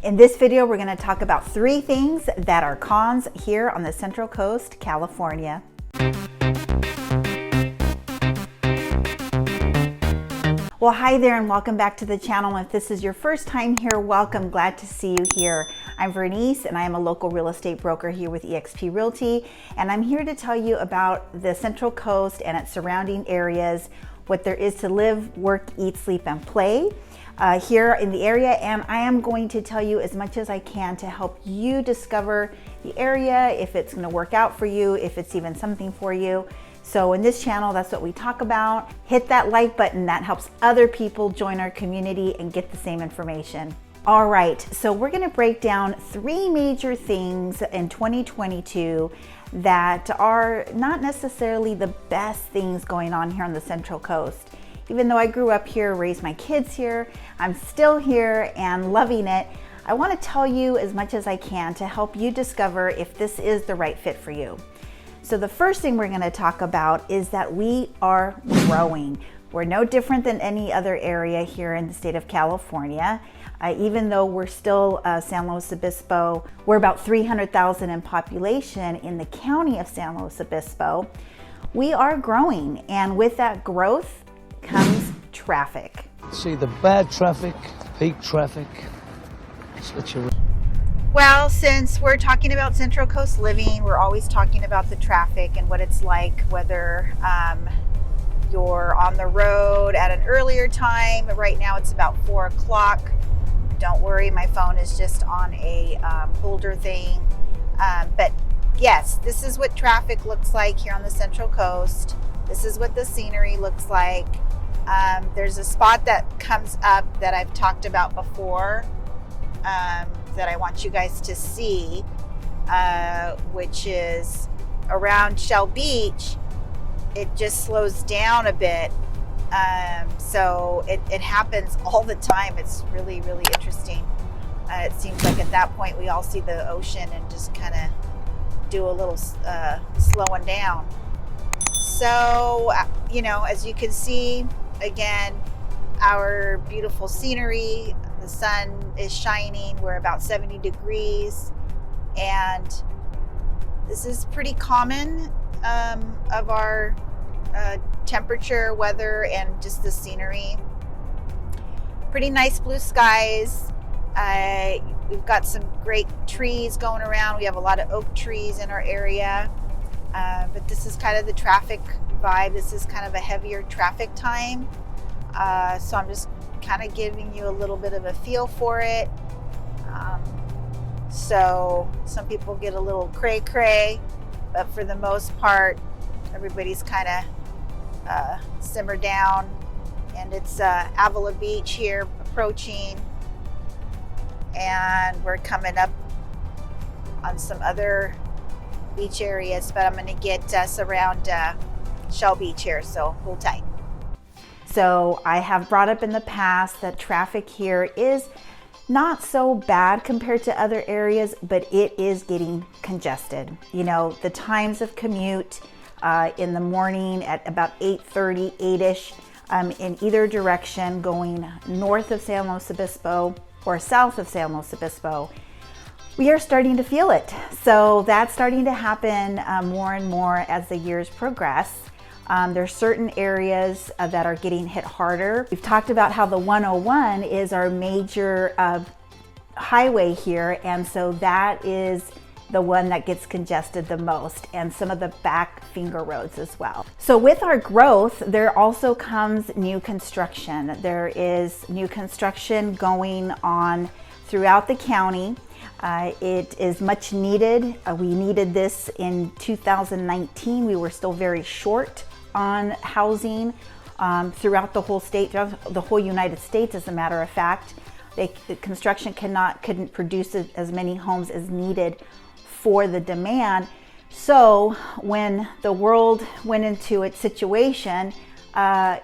In this video, we're going to talk about 3 things that are cons here on the Central Coast, California. Well, hi there and welcome back to the channel. If this is your first time here, welcome. Glad to see you here. I'm Verenice and I am a local real estate broker here with eXp Realty, and I'm here to tell you about the Central Coast and its surrounding areas, what there is to live, work, eat, sleep, and play here in the area. And I am going to tell you as much as I can to help you discover the area, if it's going to work out for you, if it's even something for you. So in this channel, that's what we talk about. Hit that like button. That helps other people join our community and get the same information. All right, so we're gonna break down 3 major things in 2022 that are not necessarily the best things going on here on the Central Coast. Even though I grew up here, raised my kids here, I'm still here and loving it. I wanna tell you as much as I can to help you discover if this is the right fit for you. So the first thing we're going to talk about is that we are growing. We're no different than any other area here in the state of California. Even though we're still San Luis Obispo, we're about 300,000 in population in the county of San Luis Obispo. We are growing, and with that growth comes traffic. See the bad traffic, peak traffic. Well, since we're talking about Central Coast living, we're always talking about the traffic and what it's like, whether you're on the road at an earlier time. Right now it's about 4 o'clock. Don't worry, my phone is just on a holder thing. But yes, this is what traffic looks like here on the Central Coast. This is what the scenery looks like. There's a spot that comes up that I've talked about before, that I want you guys to see, which is around Shell Beach. It just slows down a bit. So it happens all the time. It's really, really interesting. It seems like at that point we all see the ocean and just kind of do a little slowing down. So, you know, as you can see, again, our beautiful scenery. The sun is shining. We're about 70 degrees, and this is pretty common of our temperature, weather, and just the scenery. Pretty nice blue skies. We've got some great trees going around. We have a lot of oak trees in our area, but this is kind of the traffic vibe. This is kind of a heavier traffic time, so I'm just kind of giving you a little bit of a feel for it. So some people get a little cray-cray, but for the most part, everybody's kind of simmered down. And it's Avila Beach here approaching, and we're coming up on some other beach areas, but I'm going to get us around Shell Beach here, so hold tight. So I have brought up in the past that traffic here is not so bad compared to other areas, but it is getting congested. You know, the times of commute in the morning at about 8:30, 8-ish, in either direction, going north of San Luis Obispo or south of San Luis Obispo, we are starting to feel it. So that's starting to happen more and more as the years progress. There's certain areas that are getting hit harder. We've talked about how the 101 is our major highway here, and so that is the one that gets congested the most, and some of the back finger roads as well. So with our growth, there also comes new construction. There is new construction going on throughout the county. It is much needed. We needed this in 2019. We were still very short on housing throughout the whole state, the whole United States, as a matter of fact. The construction couldn't produce as many homes as needed for the demand. So when the world went into its situation,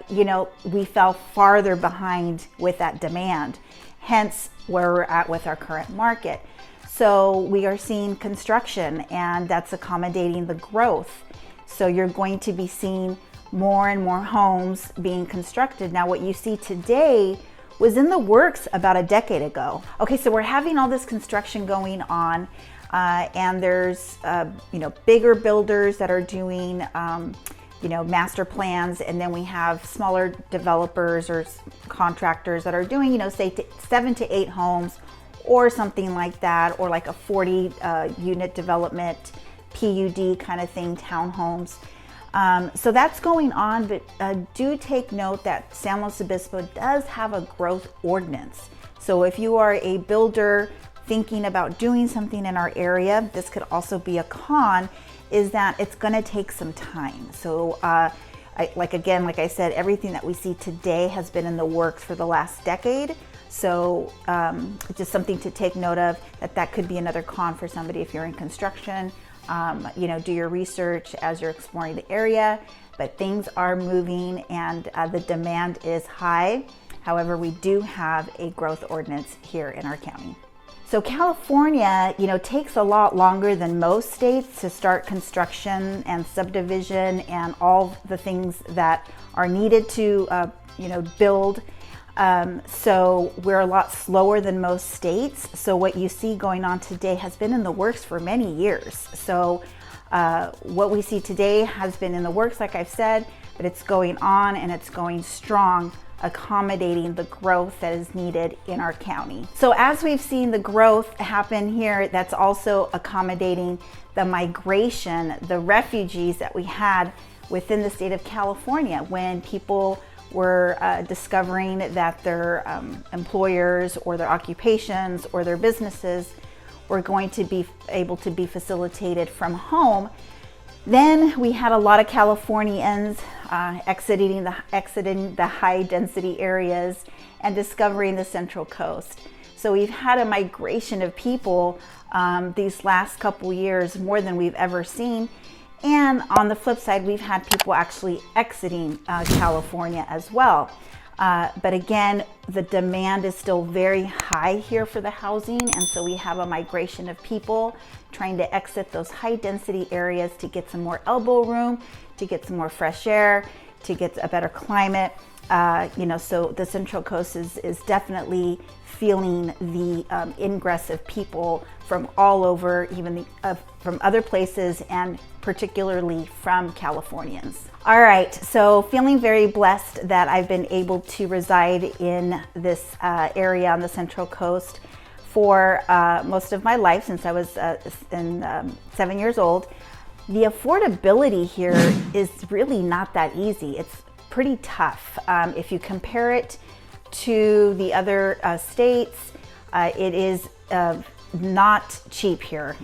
you know, we fell farther behind with that demand. Hence where we're at with our current market. So we are seeing construction, and that's accommodating the growth. So you're going to be seeing more and more homes being constructed. Now what you see today was in the works about a decade ago. Okay, so we're having all this construction going on, and there's bigger builders that are doing master plans, and then we have smaller developers or contractors that are doing say 7 to 8 homes or something like that, or like a 40 unit development, PUD kind of thing, townhomes. So that's going on, but do take note that San Luis Obispo does have a growth ordinance. So if you are a builder thinking about doing something in our area, this could also be a con, is that it's going to take some time. So like I said, everything that we see today has been in the works for the last decade. So just something to take note of, that could be another con for somebody if you're in construction. Do your research as you're exploring the area, but things are moving and the demand is high. However, we do have a growth ordinance here in our county. So California, takes a lot longer than most states to start construction and subdivision and all the things that are needed to, build. So we're a lot slower than most states. So what you see going on today has been in the works for many years. So what we see today has been in the works, like I've said, but it's going on and it's going strong, accommodating the growth that is needed in our county. So as we've seen the growth happen here, that's also accommodating the migration, the refugees that we had within the state of California when people were discovering that their employers or their occupations or their businesses were going to be able to be facilitated from home. Then we had a lot of Californians exiting the high density areas and discovering the Cenrtral Coast. So we've had a migration of people these last couple years, more than we've ever seen. And on the flip side, we've had people actually exiting California as well. But again, the demand is still very high here for the housing. And so we have a migration of people trying to exit those high density areas to get some more elbow room, to get some more fresh air, to get a better climate. So the Cenrtral Coast is definitely feeling the ingress of people from all over, even from other places, and particularly from Californians. All right, so feeling very blessed that I've been able to reside in this area on the Cenrtral Coast for most of my life, since I was 7 years old. The affordability here is really not that easy. It's pretty tough. If you compare it to the other states, it is not cheap here.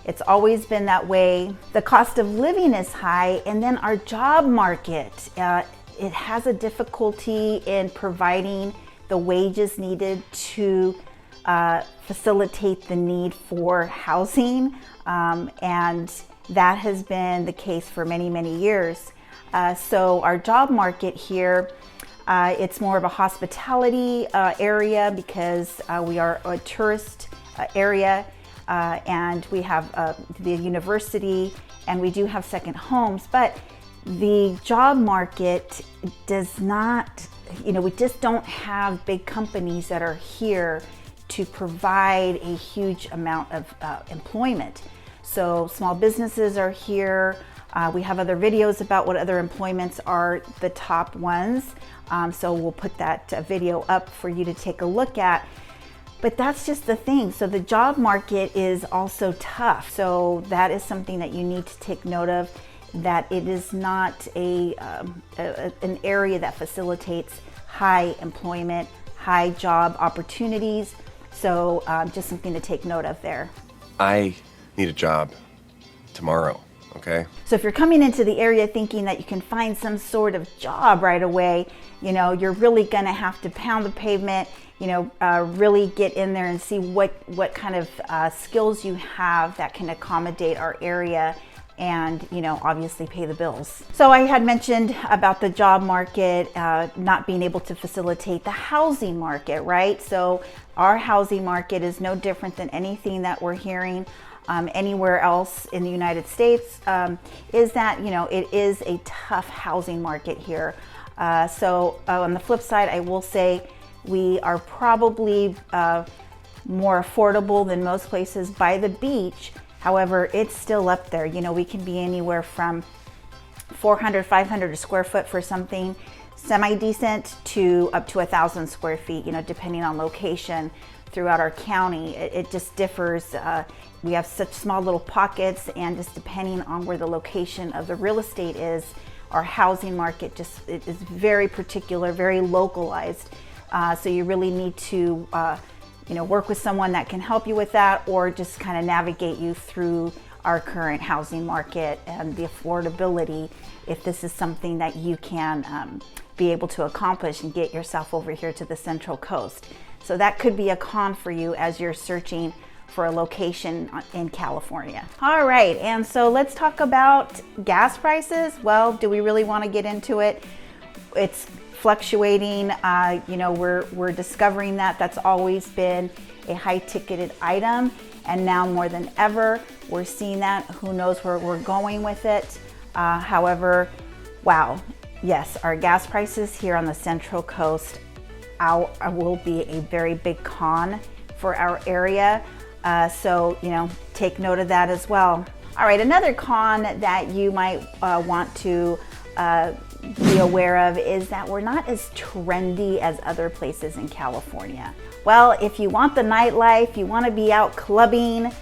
It's always been that way. The cost of living is high, and then our job market, it has a difficulty in providing the wages needed to facilitate the need for housing, and that has been the case for many, many years. So our job market here, it's more of a hospitality area because we are a tourist area, and we have the university, and we do have second homes, but the job market does not, we just don't have big companies that are here to provide a huge amount of employment. So small businesses are here. We have other videos about what other employments are the top ones. So we'll put that video up for you to take a look at. But that's just the thing. So the job market is also tough. So that is something that you need to take note of, that it is not an area that facilitates high employment, high job opportunities. So just something to take note of there. I need a job tomorrow, okay? So if you're coming into the area thinking that you can find some sort of job right away, you're really gonna have to pound the pavement, really get in there and see what kind of skills you have that can accommodate our area and, obviously pay the bills. So I had mentioned about the job market not being able to facilitate the housing market, right? So our housing market is no different than anything that we're hearing anywhere else in the United States, is that, it is a tough housing market here. So on the flip side, I will say We are probably more affordable than most places by the beach. However, it's still up there. You know, we can be anywhere from 400, 500 a square foot for something semi-decent to up to 1,000 square feet, you know, depending on location throughout our county. It just differs. We have such small little pockets, and just depending on where the location of the real estate is, our housing market it is very particular, very localized. So you really need to you know, work with someone that can help you with that, or just kind of navigate you through our current housing market and the affordability, if this is something that you can be able to accomplish and get yourself over here to the Cenrtral Coast. So that could be a con for you as you're searching for a location in California. All right, and so let's talk about gas prices. Well, do we really want to get into it? It's fluctuating. You know, we're discovering that that's always been a high-ticketed item, and now more than ever, we're seeing that. Who knows where we're going with it? However, wow, yes, our gas prices here on the Cenrtral Coast will be a very big con for our area. So, you know, take note of that as well. All right, another con that you might want to be aware of is that we're not as trendy as other places in California. Well, if you want the nightlife, you want to be out clubbing,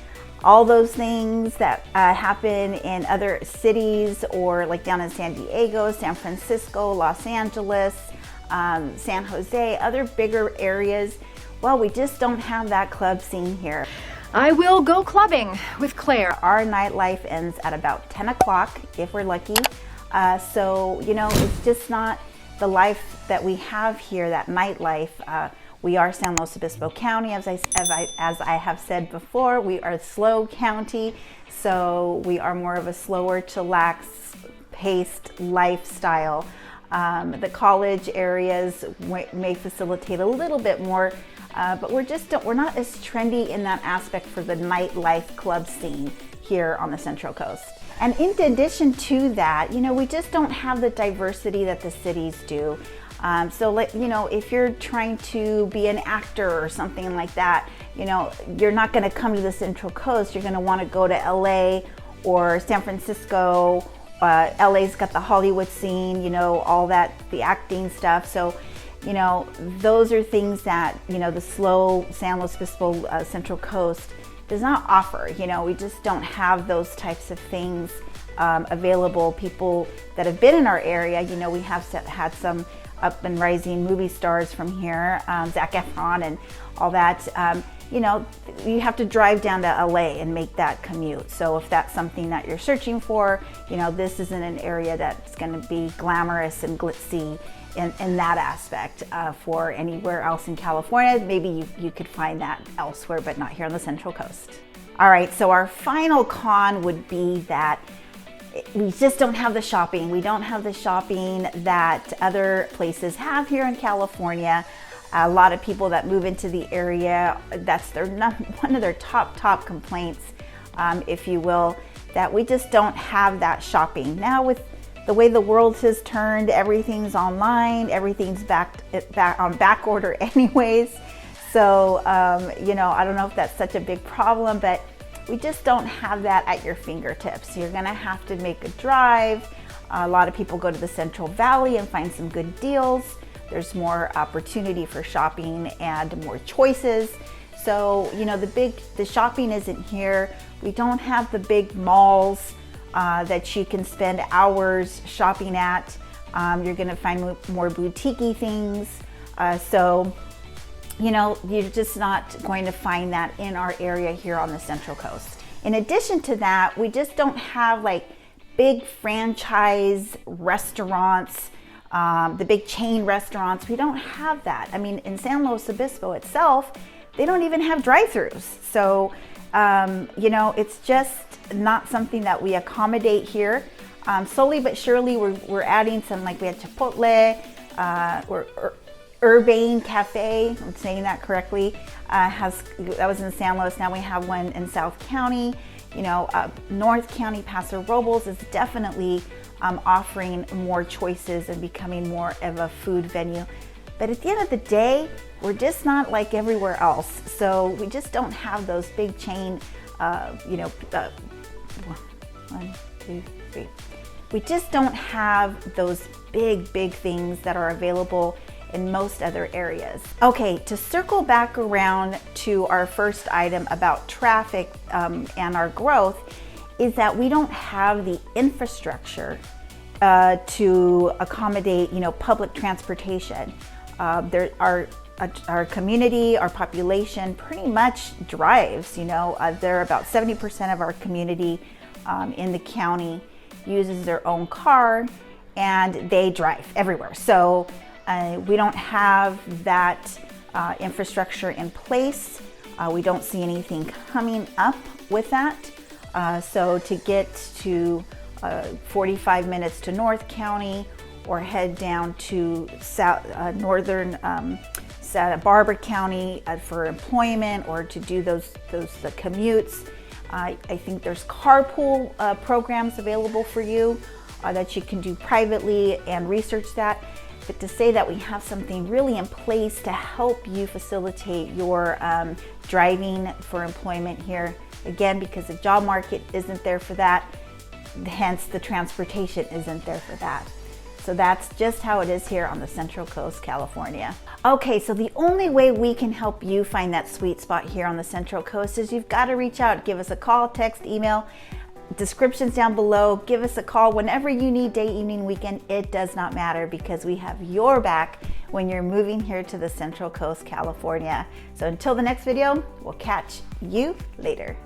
all those things that happen in other cities, or like down in San Diego, San Francisco, Los Angeles, San Jose, other bigger areas, well, we just don't have that club scene here. I will go clubbing with Claire. Our nightlife ends at about 10 o'clock if we're lucky. So, you know, it's just not the life that we have here, that nightlife. We are San Luis Obispo County, as I have said before. We are a slow county, so we are more of a slower, chillax-paced lifestyle. The college areas may facilitate a little bit more, but we're not as trendy in that aspect for the nightlife club scene here on the Cenrtral Coast. And in addition to that, you know, we just don't have the diversity that the cities do. So, you know, if you're trying to be an actor or something like that, you know, you're not going to come to the Cenrtral Coast. You're going to want to go to LA or San Francisco. LA's got the Hollywood scene, you know, all that, the acting stuff. So, you know, those are things that, you know, the slow San Luis Obispo Cenrtral Coast does not offer. You know, we just don't have those types of things available. People that have been in our area, you know, we have had some up and rising movie stars from here, Zac Efron and all that. You know, you have to drive down to LA and make that commute. So if that's something that you're searching for, you know, this isn't an area that's going to be glamorous and glitzy in that aspect. For anywhere else in California, maybe you could find that elsewhere, but not here on the Cenrtral Coast. All right, so our final con would be that we just don't have the shopping. We don't have the shopping that other places have here in California. A lot of people that move into the area, that's one of their top complaints, if you will, that we just don't have that shopping. Now with the way the world has turned, everything's online, everything's back on back order anyways. So, you know, I don't know if that's such a big problem, but we just don't have that at your fingertips. You're gonna have to make a drive. A lot of people go to the Central Valley and find some good deals. There's more opportunity for shopping and more choices. So, you know, the shopping isn't here. We don't have the big malls that you can spend hours shopping at. You're gonna find more boutique-y things. So, you know, you're just not going to find that in our area here on the Cenrtral Coast. In addition to that, we just don't have like big franchise restaurants, the big chain restaurants. We don't have that. I mean, in San Luis Obispo itself, they don't even have drive-thrus. So, you know, it's just not something that we accommodate here. Slowly but surely, we're adding some, like we had Chipotle, Urbane Cafe, I'm saying that correctly, that was in San Luis. Now we have one in South County. You know, North County, Paso Robles is definitely offering more choices and becoming more of a food venue. But at the end of the day, we're just not like everywhere else. So we just don't have those big chain, 1, 2, 3. We just don't have those big things that are available in most other areas. Okay, to circle back around to our first item about traffic and our growth, is that we don't have the infrastructure to accommodate, public transportation. Our community, our population pretty much drives, there are about 70% of our community in the county uses their own car, and they drive everywhere. So we don't have that infrastructure in place. We don't see anything coming up with that. So to get to 45 minutes to North County, or head down to northern Santa Barbara County for employment, or to do the commutes, I think there's carpool programs available for you that you can do privately and research that. But to say that we have something really in place to help you facilitate your driving for employment here, again, because the job market isn't there for that, hence the transportation isn't there for that. So that's just how it is here on the Central Coast, California. Okay, so the only way we can help you find that sweet spot here on the Central Coast is you've got to reach out. Give us a call, text, email, descriptions down below. Give us a call whenever you need, day, evening, weekend. It does not matter, because we have your back when you're moving here to the Central Coast, California. So until the next video, we'll catch you later.